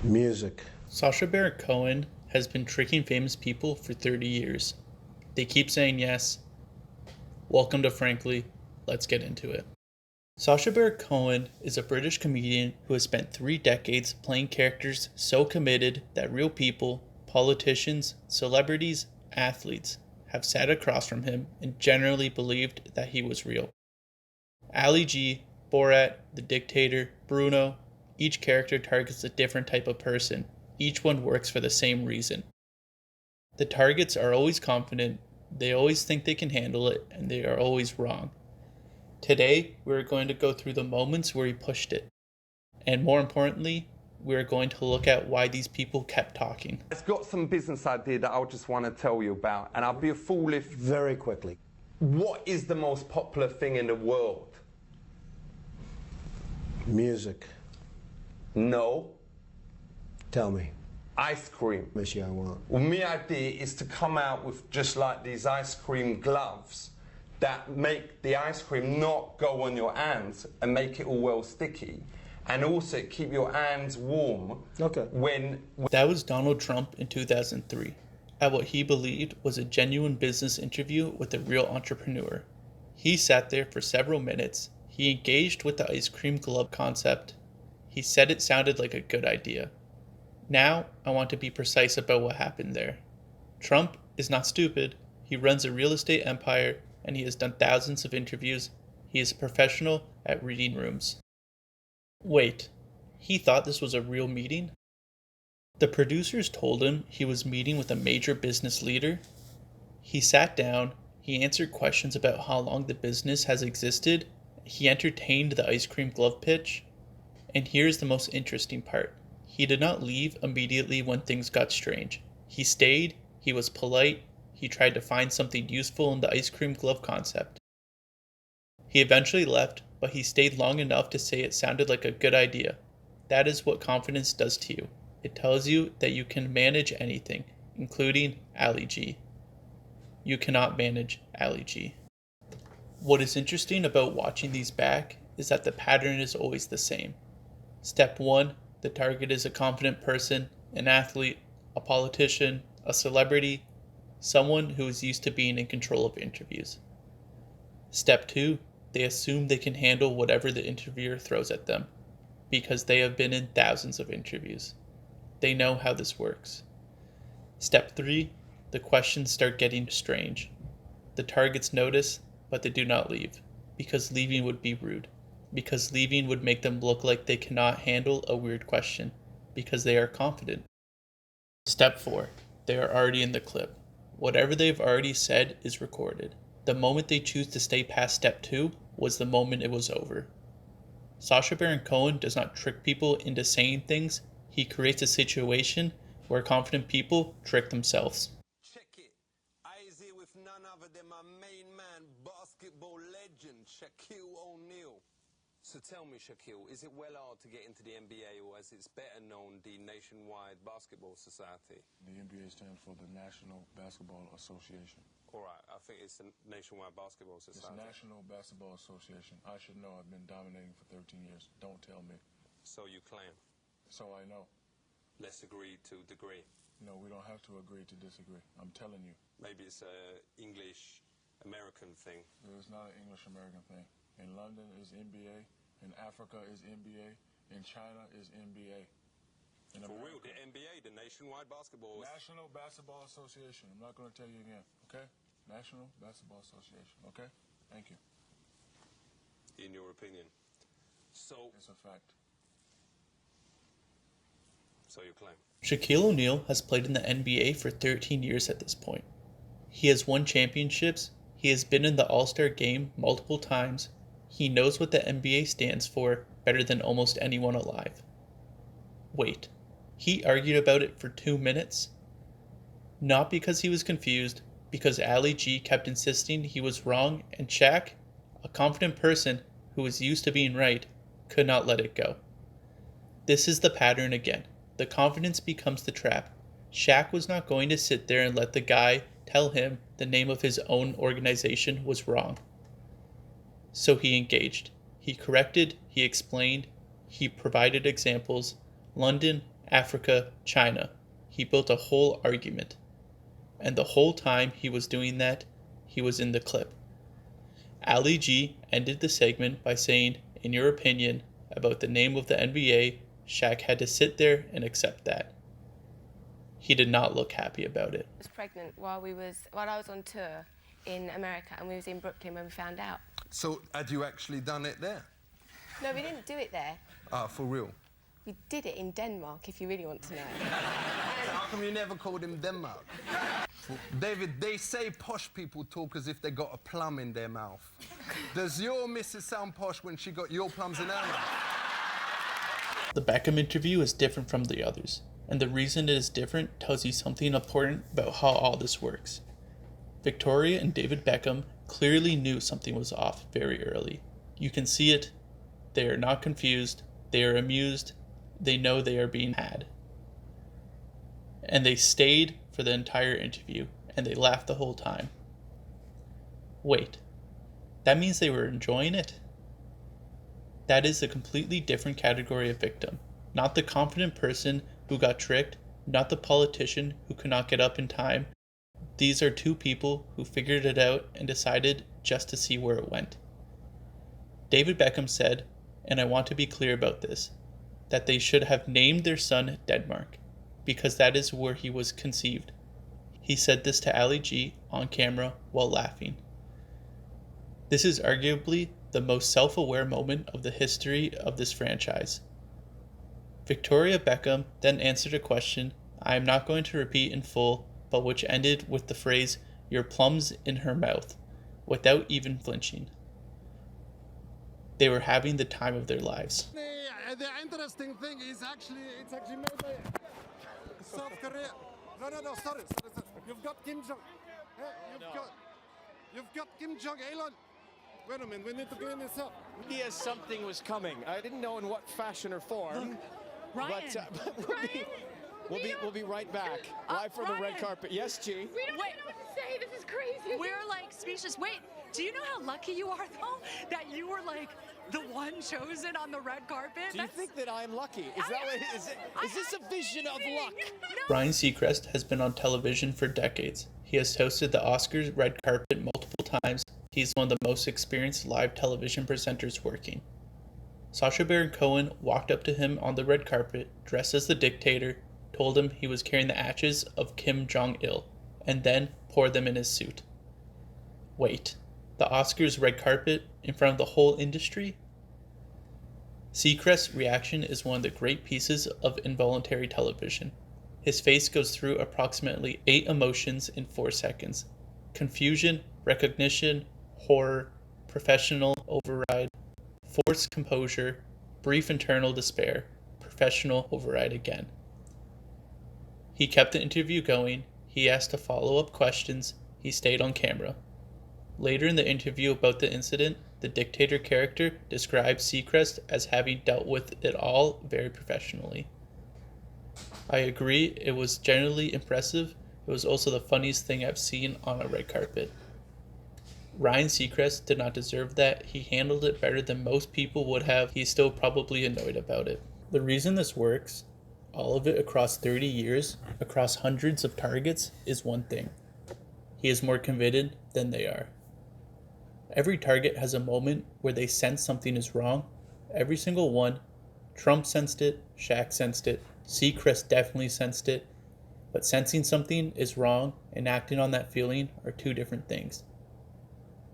Music. Sacha Baron Cohen has been tricking famous people for 30 years. They keep saying yes. Welcome to Frankly. Let's get into it. Sacha Baron Cohen is a British comedian who has spent 3 decades playing characters so committed that real people, politicians, celebrities, athletes have sat across from him and generally believed that he was real. Ali G, Borat, the Dictator, Bruno, each character targets a different type of person. Each one works for the same reason. The targets are always confident, they always think they can handle it, and they are always wrong. Today, we're going to go through the moments where he pushed it. And more importantly, we're going to look at why these people kept talking. I've got some business idea that I just want to tell you about, and I'll be a fool if... Very quickly. What is the most popular thing in the world? Music. No. Tell me. Ice cream. Monsieur, I want. Well, my idea is to come out with just like these ice cream gloves that make the ice cream not go on your hands and make it all well sticky, and also keep your hands warm. Okay. That was Donald Trump in 2003, at what he believed was a genuine business interview with a real entrepreneur. He sat there for several minutes. He engaged with the ice cream glove concept. He said it sounded like a good idea. Now, I want to be precise about what happened there. Trump is not stupid. He runs a real estate empire, and he has done thousands of interviews. He is a professional at reading rooms. Wait, he thought this was a real meeting? The producers told him he was meeting with a major business leader. He sat down, he answered questions about how long the business has existed, he entertained the ice cream glove pitch. And here's the most interesting part. He did not leave immediately when things got strange. He stayed, he was polite, he tried to find something useful in the ice cream glove concept. He eventually left, but he stayed long enough to say it sounded like a good idea. That is what confidence does to you. It tells you that you can manage anything, including Ali G. You cannot manage Ali G. What is interesting about watching these back is that the pattern is always the same. Step 1, the target is a confident person, an athlete, a politician, a celebrity, someone who is used to being in control of interviews. Step 2, they assume they can handle whatever the interviewer throws at them, because they have been in thousands of interviews. They know how this works. Step 3, the questions start getting strange. The targets notice, but they do not leave, because leaving would be rude. Because leaving would make them look like they cannot handle a weird question, because they are confident. Step 4. They are already in the clip. Whatever they've already said is recorded. The moment they choose to stay past step 2 was the moment it was over. Sacha Baron Cohen does not trick people into saying things. He creates a situation where confident people trick themselves. Check it. I is here with none other than my main man, basketball legend, Shaquille O'Neal. So tell me, Shaquille, is it well hard to get into the NBA, or as it's better known, the Nationwide Basketball Society? The NBA stands for the National Basketball Association. All right, I think it's the Nationwide Basketball Society. It's National Basketball Association. I should know. I've been dominating for 13 years. Don't tell me. So you claim. So I know. Let's agree to degree. No, we don't have to agree to disagree. I'm telling you. Maybe it's a English-American thing. It's not an English-American thing. In London is NBA. In Africa is NBA. In China is NBA. For real, the NBA, the Nationwide Basketball... National Basketball Association. I'm not going to tell you again, okay? National Basketball Association, okay? Thank you. In your opinion. So... It's a fact. So you claim. Shaquille O'Neal has played in the NBA for 13 years at this point. He has won championships. He has been in the All-Star game multiple times. He knows what the NBA stands for better than almost anyone alive. Wait, he argued about it for 2 minutes? Not because he was confused, because Ali G kept insisting he was wrong, and Shaq, a confident person who was used to being right, could not let it go. This is the pattern again. The confidence becomes the trap. Shaq was not going to sit there and let the guy tell him the name of his own organization was wrong. So he engaged. He corrected, he explained, he provided examples. London, Africa, China. He built a whole argument. And the whole time he was doing that, he was in the clip. Ali G ended the segment by saying, in your opinion, about the name of the NBA, Shaq had to sit there and accept that. He did not look happy about it. I was pregnant while I was on tour in America, and we was in Brooklyn when we found out. So, had you actually done it there? No, we didn't do it there. Ah, for real? We did it in Denmark, if you really want to know. How come you never called him Denmark? David, they say posh people talk as if they got a plum in their mouth. Does your missus sound posh when she got your plums in her mouth? The Beckham interview is different from the others, and the reason it is different tells you something important about how all this works. Victoria and David Beckham clearly knew something was off very early. You can see it. They are not confused. They are amused. They know they are being had. And they stayed for the entire interview, and they laughed the whole time. Wait, that means they were enjoying it? That is a completely different category of victim. Not the confident person who got tricked, not the politician who could not get up in time. These are two people who figured it out and decided just to see where it went. David Beckham said, and I want to be clear about this, that they should have named their son Denmark, because that is where he was conceived. He said this to Ali G on camera while laughing. This is arguably the most self-aware moment of the history of this franchise. Victoria Beckham then answered a question I am not going to repeat in full, but which ended with the phrase, "your plums in her mouth," without even flinching. They were having the time of their lives. The interesting thing is it's actually made by South Korea. No, sorry. You've got Kim Jong. Hey, you've got Kim Jong Il. Wait a minute, we need to clean this up. Yes, something was coming. I didn't know in what fashion or form. Ryan, We'll be right back. Live from the red carpet. Yes, G. We don't know what to say. This is crazy. We're like speechless. Wait, do you know how lucky you are, though, that you were like the one chosen on the red carpet? Do you think that I'm lucky? Is this a vision of luck? No. Ryan Seacrest has been on television for decades. He has hosted the Oscars red carpet multiple times. He's one of the most experienced live television presenters working. Sacha Baron Cohen walked up to him on the red carpet, dressed as the Dictator, told him he was carrying the ashes of Kim Jong-il, and then poured them in his suit. Wait, the Oscars red carpet in front of the whole industry? Seacrest's reaction is one of the great pieces of involuntary television. His face goes through approximately 8 emotions in 4 seconds. Confusion, recognition, horror, professional override, forced composure, brief internal despair, professional override again. He kept the interview going, he asked a follow-up questions, he stayed on camera. Later in the interview about the incident, the Dictator character describes Seacrest as having dealt with it all very professionally. I agree, it was generally impressive. It was also the funniest thing I've seen on a red carpet. Ryan Seacrest did not deserve that. He handled it better than most people would have. He's still probably annoyed about it. The reason this works, all of it across 30 years, across hundreds of targets, is one thing. He is more committed than they are. Every target has a moment where they sense something is wrong. Every single one. Trump sensed it, Shaq sensed it, Seacrest definitely sensed it. But sensing something is wrong and acting on that feeling are two different things.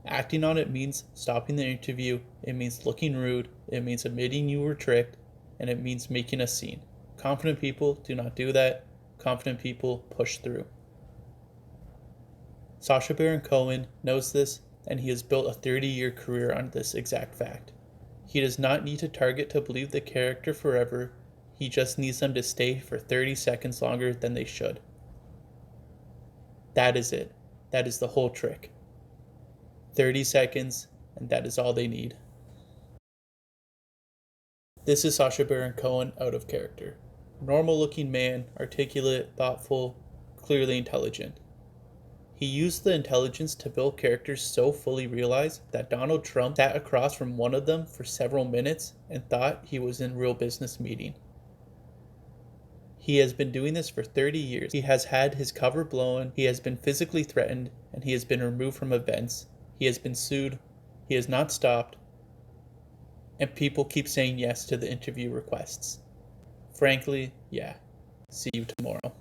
Acting on it means stopping the interview, it means looking rude, it means admitting you were tricked, and it means making a scene. Confident people do not do that. Confident people push through. Sacha Baron Cohen knows this, and he has built a 30-year career on this exact fact. He does not need to target to believe the character forever, he just needs them to stay for 30 seconds longer than they should. That is it. That is the whole trick. 30 seconds, and that is all they need. This is Sacha Baron Cohen out of character. Normal-looking man, articulate, thoughtful, clearly intelligent. He used the intelligence to build characters so fully realized that Donald Trump sat across from one of them for several minutes and thought he was in a real business meeting. He has been doing this for 30 years. He has had his cover blown, he has been physically threatened, and he has been removed from events. He has been sued, he has not stopped, and people keep saying yes to the interview requests. Frankly, yeah. See you tomorrow.